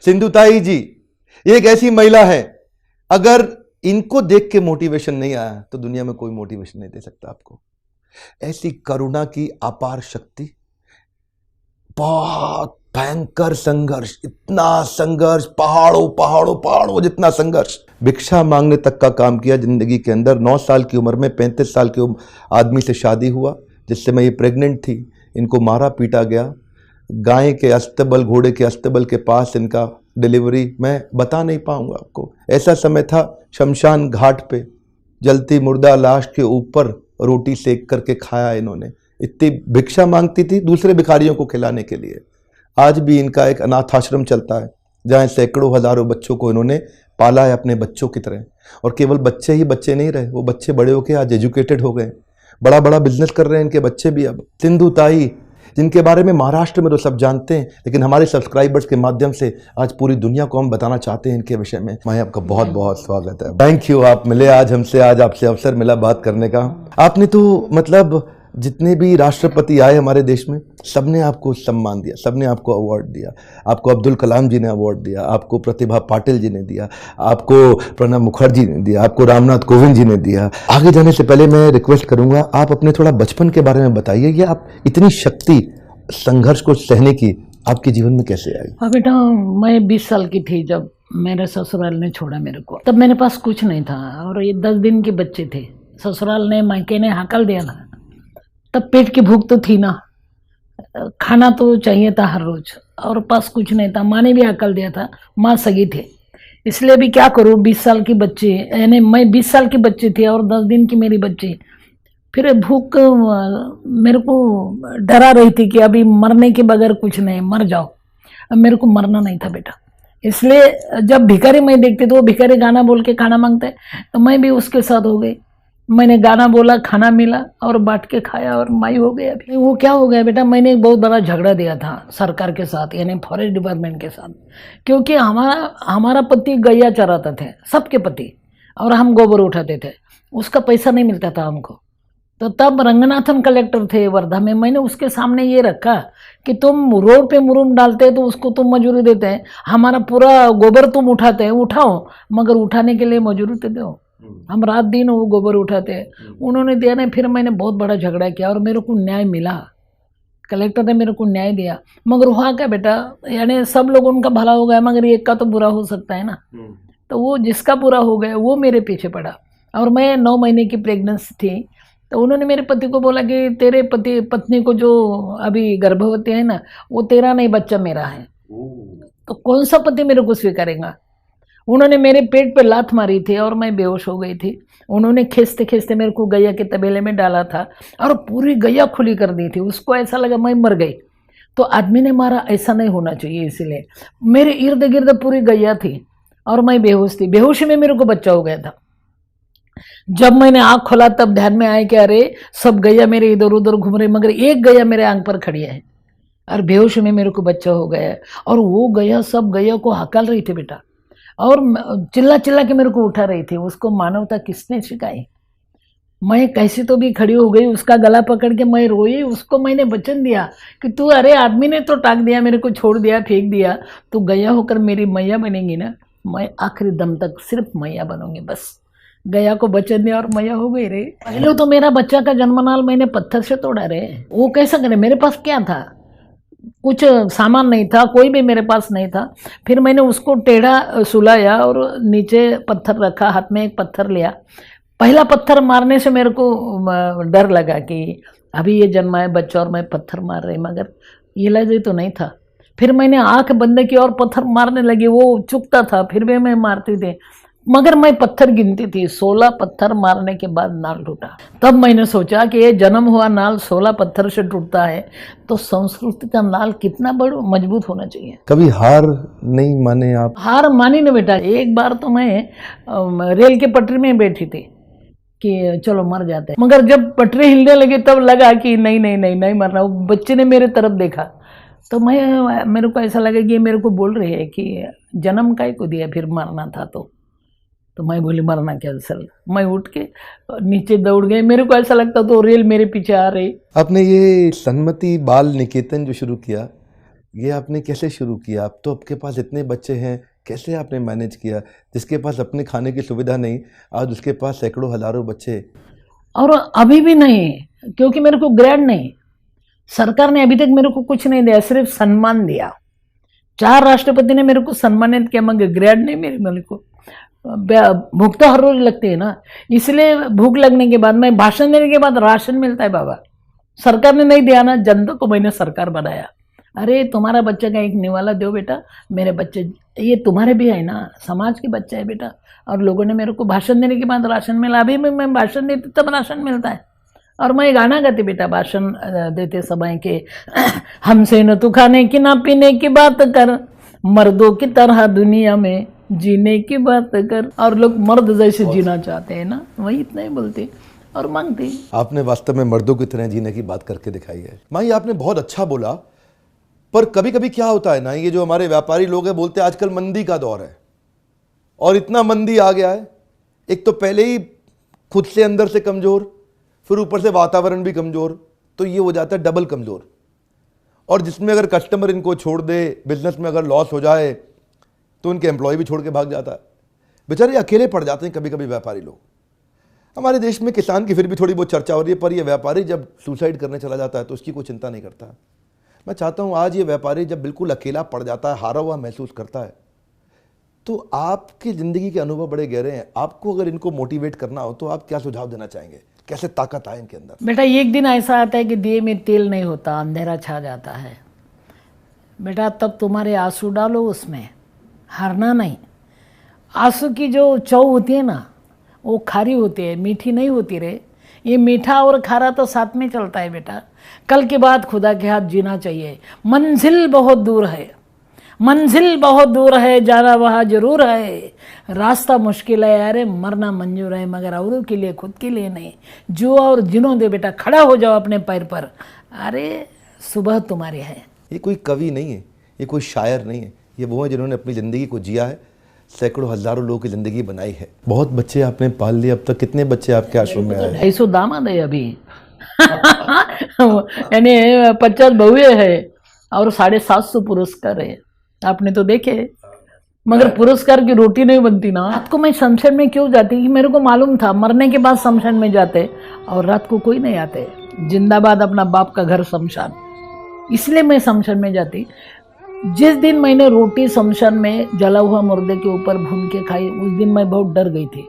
सिंधुताई जी ये एक ऐसी महिला है, अगर इनको देख के मोटिवेशन नहीं आया तो दुनिया में कोई मोटिवेशन नहीं दे सकता आपको। ऐसी करुणा की अपार शक्ति, बहुत भयंकर संघर्ष, इतना संघर्ष, पहाड़ों पहाड़ों पहाड़ों जितना संघर्ष, भिक्षा मांगने तक का काम किया जिंदगी के अंदर। 9 साल की उम्र में 35 साल के आदमी से शादी हुआ जिससे मैं ये प्रेग्नेंट थी। इनको मारा पीटा गया, गाय के अस्तबल, घोड़े के अस्तबल के पास इनका डिलीवरी, मैं बता नहीं पाऊंगा आपको। ऐसा समय था शमशान घाट पे जलती मुर्दा लाश के ऊपर रोटी सेक करके खाया इन्होंने। इतनी भिक्षा मांगती थी दूसरे भिखारियों को खिलाने के लिए। आज भी इनका एक अनाथ आश्रम चलता है जहाँ सैकड़ों हजारों बच्चों को इन्होंने पाला है अपने बच्चों की तरह। और केवल बच्चे ही बच्चे नहीं रहे, वो बच्चे बड़े होके आज एजुकेटेड हो गए, बड़ा बड़ा बिजनेस कर रहे हैं इनके बच्चे भी। अब सिंधुताई, जिनके बारे में महाराष्ट्र में तो सब जानते हैं, लेकिन हमारे सब्सक्राइबर्स के माध्यम से आज पूरी दुनिया को हम बताना चाहते हैं इनके विषय में। मैं आपका बहुत बहुत स्वागत है, थैंक यू, आप मिले आज हमसे, आज आपसे अवसर मिला बात करने का। आपने तो मतलब जितने भी राष्ट्रपति आए हमारे देश में, सबने आपको सम्मान दिया, सबने आपको अवार्ड दिया। आपको अब्दुल कलाम जी ने अवार्ड दिया, आपको प्रतिभा पाटिल जी ने दिया, आपको प्रणब मुखर्जी ने दिया, आपको रामनाथ कोविंद जी ने दिया। आगे जाने से पहले मैं रिक्वेस्ट करूंगा, आप अपने थोड़ा बचपन के बारे में बताइए। ये आप इतनी शक्ति संघर्ष को सहने की आपके जीवन में कैसे आई? हाँ बेटा, मैं 20 साल की थी जब मेरे ससुराल ने छोड़ा मेरे को। तब मेरे पास कुछ नहीं था और ये 10 दिन के बच्चे थे। ससुराल ने, मायके ने हकल दिया था। तब पेट की भूख तो थी ना, खाना तो चाहिए था हर रोज, और पास कुछ नहीं था। माँ ने भी हकल दिया था, माँ सगी थे, इसलिए भी क्या करूँ। 20 साल की बच्ची, यानी मैं 20 साल की बच्ची थी और 10 दिन की मेरी बच्ची। फिर भूख मेरे को डरा रही थी कि अभी मरने के बगैर कुछ नहीं, मर जाओ। अब मेरे को मरना नहीं था बेटा, इसलिए जब भिखारी मैं देखती तो वो भिखारी गाना बोल के खाना मांगते, तो मैं भी उसके साथ हो गई। मैंने गाना बोला, खाना मिला और बांट के खाया और माई हो गया। अभी वो क्या हो गया बेटा, मैंने एक बहुत बड़ा झगड़ा दिया था सरकार के साथ, यानी फॉरेस्ट डिपार्टमेंट के साथ, क्योंकि हमारा पति गैया चराते थे, सबके पति, और हम गोबर उठाते थे, उसका पैसा नहीं मिलता था हमको। तो तब रंगनाथन कलेक्टर थे वर्धा में, मैंने उसके सामने ये रखा कि तुम रोड पे मुरुम डालते हैं तो उसको तुम मजूरी देते हैं, हमारा पूरा गोबर तुम उठाते हैं, उठाओ, मगर उठाने के लिए मजूरी तो दो। हम रात दिन वो गोबर उठाते हैं। उन्होंने दिया नहीं, फिर मैंने बहुत बड़ा झगड़ा किया और मेरे को न्याय मिला, कलेक्टर ने मेरे को न्याय दिया। मगर हुआ क्या बेटा, यानी सब लोग उनका भला हो गया, मगर एक का तो बुरा हो सकता है ना। तो वो जिसका बुरा हो गया वो मेरे पीछे पड़ा, और मैं 9 महीने की प्रेगनेंसी थी। तो उन्होंने मेरे पति को बोला कि तेरे पत्नी को जो अभी गर्भवती है ना, वो तेरा नहीं, बच्चा मेरा है। तो कौन सा पति मेरे को स्वीकारेगा। उन्होंने मेरे पेट पे लात मारी थी और मैं बेहोश हो गई थी। उन्होंने खींचते खींचते मेरे को गैया के तबेले में डाला था और पूरी गैया खुली कर दी थी। उसको ऐसा लगा मैं मर गई। तो आदमी ने मारा, ऐसा नहीं होना चाहिए, इसलिए मेरे इर्द गिर्द पूरी गैया थी और मैं बेहोश थी। बेहोशी में मेरे को बच्चा हो गया था। जब मैंने आँख खोला तब ध्यान में आया कि अरे सब गैया मेरे इधर उधर घूम रही, मगर एक गैया मेरे आंख पर खड़ी है, और बेहोश में मेरे को बच्चा हो गया। और वो गैया सब गैया को हकल रही थी बेटा, और चिल्ला चिल्ला के मेरे को उठा रही थी। उसको मानवता किसने सिखाई। मैं कैसी तो भी खड़ी हो गई, उसका गला पकड़ के मैं रोई। उसको मैंने वचन दिया कि तू, अरे आदमी ने तो टाक दिया, मेरे को छोड़ दिया, फेंक दिया, तू गैया होकर मेरी मैया बनेंगी ना। मैं आखिरी दम तक सिर्फ मैया बनूंगी, बस। गैया को वचन दिया और मैया हो गई रे। पहले तो मेरा बच्चा का जन्मनाल मैंने पत्थर से तोड़ा रे। वो कैसा करे, मेरे पास क्या था, कुछ सामान नहीं था, कोई भी मेरे पास नहीं था। फिर मैंने उसको टेढ़ा सुलाया और नीचे पत्थर रखा, हाथ में एक पत्थर लिया। पहला पत्थर मारने से मेरे को डर लगा कि अभी ये जन्मा है बच्चा और मैं पत्थर मार रही, मगर ये लगे तो नहीं था। फिर मैंने आंख बंद की और पत्थर मारने लगी। वो चुकता था, फिर भी मैं मारती थी, मगर मैं पत्थर गिनती थी। 16 पत्थर मारने के बाद नाल टूटा। तब मैंने सोचा कि ये जन्म हुआ नाल 16 पत्थर से टूटता है, तो संस्कृति का नाल कितना बड़ा मजबूत होना चाहिए। कभी हार नहीं माने आप? हार मानी ना बेटा। एक बार तो मैं रेल के पटरी में बैठी थी कि चलो मर जाते हैं, मगर जब पटरी हिलने लगी तब लगा कि नहीं नहीं नहीं नहीं मरना। वो बच्चे ने मेरे तरफ देखा तो मेरे को ऐसा लगा कि ये मेरे को बोल रही है कि जन्म काय को दिया, फिर मरना था तो मैं बोली मरना क्या सर। मैं उठ के नीचे दौड़ गई। मेरे को ऐसा लगता तो रेल मेरे पीछे आ रही। आपने ये सन्मति बाल निकेतन जो शुरू किया, ये आपने कैसे शुरू किया? आप तो आपके पास इतने बच्चे हैं, कैसे आपने मैनेज किया? जिसके पास अपने खाने की सुविधा नहीं, आज उसके पास सैकड़ों हजारों बच्चे। और अभी भी नहीं, क्योंकि मेरे को ग्रेड नहीं, सरकार ने अभी तक मेरे को कुछ नहीं दिया, सिर्फ सम्मान दिया। 4 राष्ट्रपति ने मेरे को सम्मानित किया, मगर ग्रेड नहीं मेरे को। भूख तो हर रोज लगती है ना, इसलिए भूख लगने के बाद में भाषण देने के बाद राशन मिलता है बाबा। सरकार ने नहीं दिया ना, जनता को मैंने सरकार बनाया। अरे तुम्हारा बच्चे का एक निवाला दो बेटा, मेरे बच्चे ये तुम्हारे भी है ना, समाज के बच्चे है बेटा। और लोगों ने मेरे को भाषण देने के बाद राशन मिला। अभी मैं भाषण देती तब राशन मिलता है। और मैं गाना गाती बेटा भाषण देते समय के, हमसे न तू खाने की ना पीने की बात कर, मर्दों की तरह दुनिया में जीने की बात कर। और लोग मर्द जैसे जीना चाहते हैं ना, वही इतना ही बोलते और मांगते। आपने वास्तव में मर्दों की तरह जीने की बात करके दिखाई है। माँ, ये आपने बहुत अच्छा बोला, पर कभी कभी क्या होता है ना, ये जो हमारे व्यापारी लोग हैं बोलते हैं आजकल मंदी का दौर है, और इतना मंदी आ गया है, एक तो पहले ही खुद से अंदर से कमजोर, फिर ऊपर से वातावरण भी कमजोर, तो ये हो जाता है डबल कमजोर। और जिसमें अगर कस्टमर इनको छोड़ दे, बिजनेस में अगर लॉस हो जाए, तो उनके एम्प्लॉय भी छोड़ के भाग जाता है। बेचारे अकेले पड़ जाते हैं कभी कभी व्यापारी लोग। हमारे देश में किसान की फिर भी थोड़ी बहुत चर्चा हो रही है, पर यह व्यापारी जब सुसाइड करने चला जाता है तो उसकी कोई चिंता नहीं करता। मैं चाहता हूं आज ये व्यापारी जब बिल्कुल अकेला पड़ जाता है, हारा हुआ महसूस करता है, तो आपकी ज़िंदगी के अनुभव बड़े गहरे हैं। आपको अगर इनको मोटिवेट करना हो तो आप क्या सुझाव देना चाहेंगे? कैसे ताकत आए इनके अंदर? बेटा एक दिन ऐसा आता है कि दिए में तेल नहीं होता, अंधेरा छा जाता है बेटा, तब तुम्हारे आंसू डालो उसमें, हारना नहीं। आंसू की जो चौ होती है ना, वो खारी होती है, मीठी नहीं होती रे। ये मीठा और खारा तो साथ में चलता है बेटा। कल के बाद खुदा के हाथ जीना चाहिए। मंजिल बहुत दूर है, मंजिल बहुत दूर है, जाना वहाँ जरूर है। रास्ता मुश्किल है, अरे मरना मंजूर है, मगर औरों के लिए, खुद के लिए नहीं। जो और जिन्हों दे बेटा, खड़ा हो जाओ अपने पैर पर। अरे सुबह तुम्हारी है। ये कोई कवि नहीं है, ये कोई शायर नहीं है, ये वो है जिन्होंने अपनी ज़िंदगी को जिया है, सैकड़ों हजारों लोगों की ज़िंदगी बनाई है। बहुत बच्चे आपने पाल लिए। अब तक कितने बच्चे आपके आश्रम में आए? 250 दामाद है अभी। यानी 50 बहुए है और 750 पुरस्कार है। आपने तो देखे, मगर पुरस्कार की रोटी नहीं बनती ना। रात को मैं शमशान में क्यों जाती, कि मेरे को मालूम था मरने के बाद शमशान में जाते, और रात को कोई नहीं आते। जिंदाबाद अपना बाप का घर शमशान, इसलिए मैं शमशान में जाती। जिस दिन मैंने रोटी शमशान में जला हुआ मुर्दे के ऊपर भून के खाई, उस दिन मैं बहुत डर गई थी,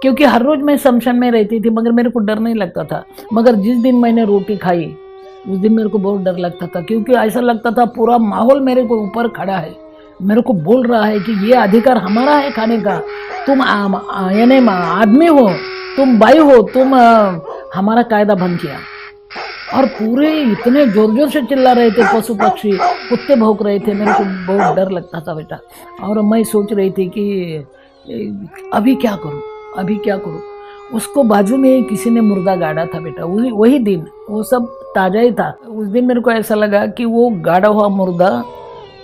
क्योंकि हर रोज मैं शमशान में रहती थी मगर मेरे को डर नहीं लगता था। मगर जिस दिन मैंने रोटी खाई उस दिन मेरे को बहुत डर लगता था, क्योंकि ऐसा लगता था पूरा माहौल मेरे को ऊपर खड़ा है, मेरे को बोल रहा है कि ये अधिकार हमारा है खाने का। तुम यानी आदमी हो, तुम बाई हो, तुम हमारा कायदा बंद किया। और पूरे इतने जोर जोर से चिल्ला रहे थे, पशु पक्षी, कुत्ते भौंक रहे थे, मेरे को बहुत डर लगता था बेटा। और मैं सोच रही थी कि अभी क्या करूं, अभी क्या करूं। उसको बाजू में किसी ने मुर्दा गाड़ा था बेटा, वही दिन, वो सब ताजा ही था। उस दिन मेरे को ऐसा लगा कि वो गाड़ा हुआ मुर्दा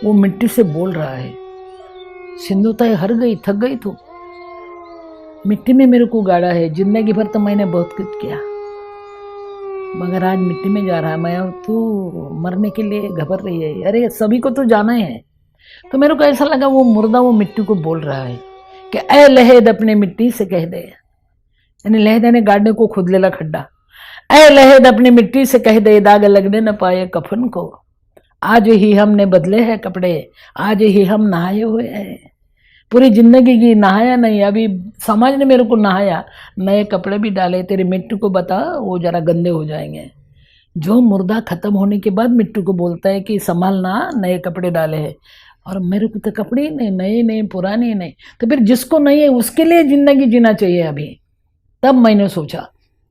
वो मिट्टी से बोल रहा है, सिंधु ताई हार गई, थक गई तू, मिट्टी में मेरे को गाड़ा है। जिंदगी भर तो मैंने बहुत कुछ किया, मगर आज मिट्टी में जा रहा है मैं, और तू मरने के लिए घबर रही है। अरे सभी को तो जाना है। तो मेरे को ऐसा लगा वो मुर्दा वो मिट्टी को बोल रहा है कि ऐ लहेद अपने मिट्टी से कह दे, यानी लहेद ने गाड़ने को खुद लेला खड्डा। ऐ लहेद अपनी मिट्टी से कह दे, दाग लगने न पाए कफन को, आज ही हमने बदले हैं कपड़े, आज ही हम नहाए हुए हैं। पूरी जिंदगी की नहाया नहीं, अभी समाज ने मेरे को नहाया, नए कपड़े भी डाले, तेरी मिट्टी को बता वो जरा गंदे हो जाएंगे। जो मुर्दा खत्म होने के बाद मिट्टी को बोलता है कि संभालना, नए कपड़े डाले हैं, और मेरे को तो कपड़े ही नहीं, नए नहीं, पुराने नहीं। तो फिर जिसको नहीं है उसके लिए जिंदगी जीना चाहिए अभी। तब मैंने सोचा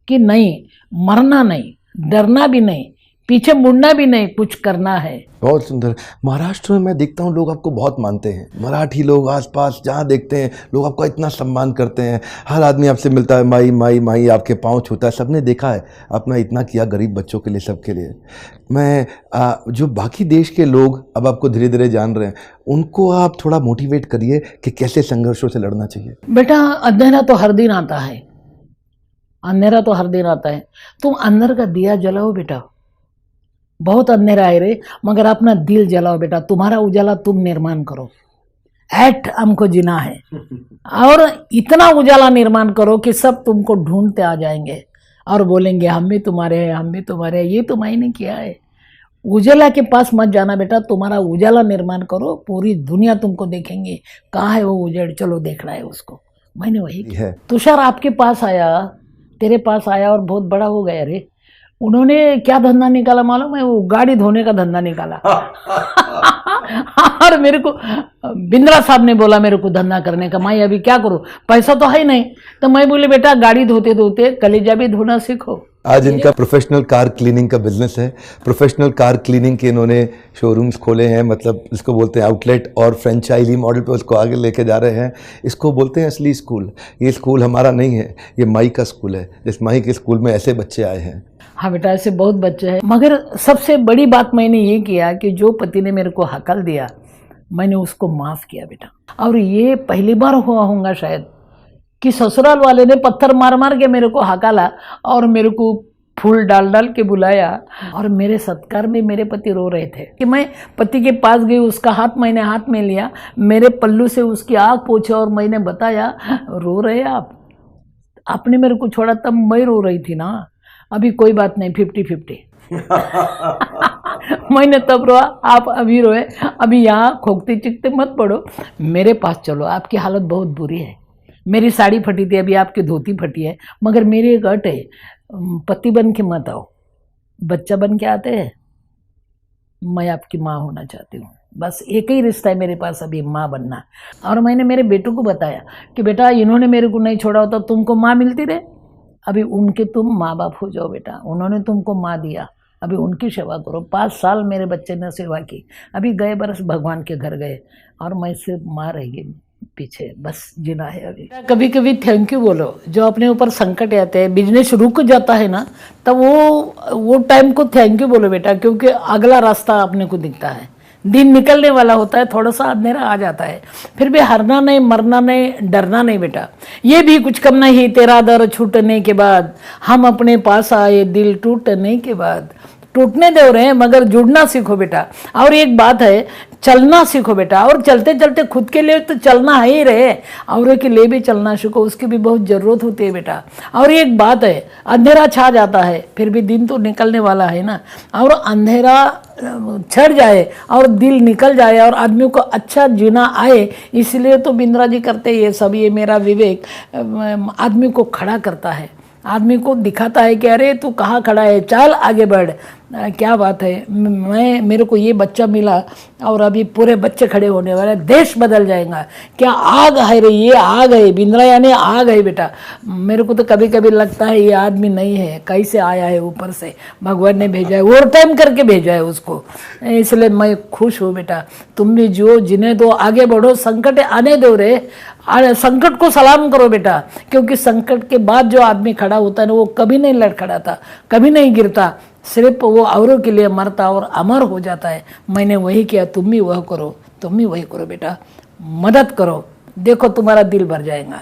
कि नहीं, मरना नहीं, डरना भी नहीं, पीछे मुड़ना भी नहीं, कुछ करना है। बहुत सुंदर। महाराष्ट्र में मैं देखता हूँ लोग आपको बहुत मानते हैं, मराठी लोग आसपास जहाँ देखते हैं लोग आपका इतना सम्मान करते हैं। हर आदमी आपसे मिलता है, माई माई माई, आपके पाँव छूता है। सबने देखा है आपने इतना किया गरीब बच्चों के लिए, सबके लिए। मैं जो बाकी देश के लोग अब आपको धीरे धीरे जान रहे हैं, उनको आप थोड़ा मोटिवेट करिए कि कैसे संघर्षों से लड़ना चाहिए। बेटा अंधेरा तो हर दिन आता है, अंधेरा तो हर दिन आता है। तुम अंदर का दिया जलाओ बेटा, बहुत अंधेरा है रे, मगर अपना दिल जलाओ बेटा, तुम्हारा उजाला तुम निर्माण करो। ऐट हमको जीना है और इतना उजाला निर्माण करो कि सब तुमको ढूंढते आ जाएंगे और बोलेंगे हम भी तुम्हारे हैं, हम भी तुम्हारे हैं। ये तो मैंने किया है। उजाला के पास मत जाना बेटा, तुम्हारा उजाला निर्माण करो, पूरी दुनिया तुमको देखेंगे कहाँ है वो उजड़, चलो देखना है उसको। मैंने वही किया। तुषार आपके पास आया, तेरे पास आया और बहुत बड़ा हो गया रे। उन्होंने क्या धंधा निकाला मालूम है? वो गाड़ी धोने का धंधा निकाला। और मेरे को बिंद्रा साहब ने बोला मेरे को धंधा करने का, मैं अभी क्या करूं, पैसा तो है नहीं। तो मैं बोले बेटा गाड़ी धोते धोते कलेजा भी धोना सीखो। आज इनका प्रोफेशनल कार क्लीनिंग का बिजनेस है। प्रोफेशनल कार क्लीनिंग के इन्होंने शोरूम्स खोले हैं, मतलब इसको बोलते हैं आउटलेट, और फ्रेंचाइजी मॉडल पे उसको आगे लेके जा रहे हैं। इसको बोलते हैं असली स्कूल। ये स्कूल हमारा नहीं है, ये माई का स्कूल है। जिस माई के स्कूल में ऐसे बच्चे आए हैं। हाँ बेटा, ऐसे बहुत बच्चे हैं। मगर सबसे बड़ी बात मैंने ये किया कि जो पति ने मेरे को हकल दिया मैंने उसको माफ़ किया बेटा। और ये पहली बार हुआ होगा शायद कि ससुराल वाले ने पत्थर मार मार के मेरे को हकाला और मेरे को फूल डाल डाल के बुलाया। और मेरे सत्कार में मेरे पति रो रहे थे कि मैं पति के पास गई, उसका हाथ मैंने हाथ में लिया, मेरे पल्लू से उसकी आँख पोंछा और मैंने बताया रो रहे आपने मेरे को छोड़ा, तब मैं रो रही थी ना। अभी कोई बात नहीं, 50-50। मैंने तब रोआ, आप अभी रोए। अभी यहाँ खोखते चिकते मत पड़ो, मेरे पास चलो, आपकी हालत बहुत बुरी है। मेरी साड़ी फटी थी, अभी आपकी धोती फटी है। मगर मेरी एक अट है, पति बन के मत आओ, बच्चा बन के आते हैं। मैं आपकी माँ होना चाहती हूँ, बस एक ही रिश्ता है मेरे पास अभी, माँ बनना। और मैंने मेरे बेटों को बताया कि बेटा इन्होंने मेरे को नहीं छोड़ा होता तुमको माँ मिलती रहे, अभी उनके तुम माँ बाप हो जाओ बेटा। उन्होंने तुमको माँ दिया, अभी उनकी सेवा करो। 5 साल मेरे बच्चे ने सेवा की, अभी गए बरस भगवान के घर गए और मैं सिर्फ माँ रहेगी पीछे, बस जीना है अभी। कभी कभी थैंक यू बोलो। जो अपने ऊपर संकट आते हैं, बिजनेस रुक जाता है ना, तब वो टाइम को थैंक यू बोलो बेटा, क्योंकि अगला रास्ता अपने को दिखता है। दिन निकलने वाला होता है, थोड़ा सा अंधेरा आ जाता है, फिर भी हारना नहीं, मरना नहीं, डरना नहीं बेटा। ये भी कुछ कम नहीं, तेरा दर छूटने के बाद हम अपने पास आए, दिल टूटने के बाद। टूटने दे रहे हैं मगर जुड़ना सीखो बेटा। और एक बात है, चलना सीखो बेटा। और चलते चलते खुद के लिए तो चलना है ही रहे, औरों के लिए भी चलना सीखो, उसकी भी बहुत ज़रूरत होती है बेटा। और एक बात है, अंधेरा छा जाता है, फिर भी दिन तो निकलने वाला है ना। और अंधेरा छड़ जाए और दिल निकल जाए और आदमी को अच्छा जीना आए, इसलिए तो बिंद्रा जी करते ये सब। ये मेरा विवेक आदमी को खड़ा करता है, आदमी को दिखाता है कि अरे तू कहाँ खड़ा है, चल आगे बढ़। क्या बात है, मेरे को ये बच्चा मिला और अभी पूरे बच्चे खड़े होने वाले, देश बदल जाएगा। क्या आग है रे, ये आग है, बिंद्रा यानी आग है बेटा। मेरे को तो कभी कभी लगता है ये आदमी नहीं है, कैसे आया है ऊपर से, भगवान ने भेजा है, ओवर टाइम करके भेजा है उसको। इसलिए मैं खुश हूँ बेटा। तुम भी जो जिन्हें दो, आगे बढ़ो, संकट आने दो रे, संकट को सलाम करो बेटा। क्योंकि संकट के बाद जो आदमी खड़ा होता है ना, वो कभी नहीं लड़खड़ाता, कभी नहीं गिरता, सिर्फ वो औरों के लिए मरता और अमर हो जाता है। मैंने वही किया, तुम भी वह करो, तुम भी वही करो बेटा। मदद करो, देखो तुम्हारा दिल भर जाएगा।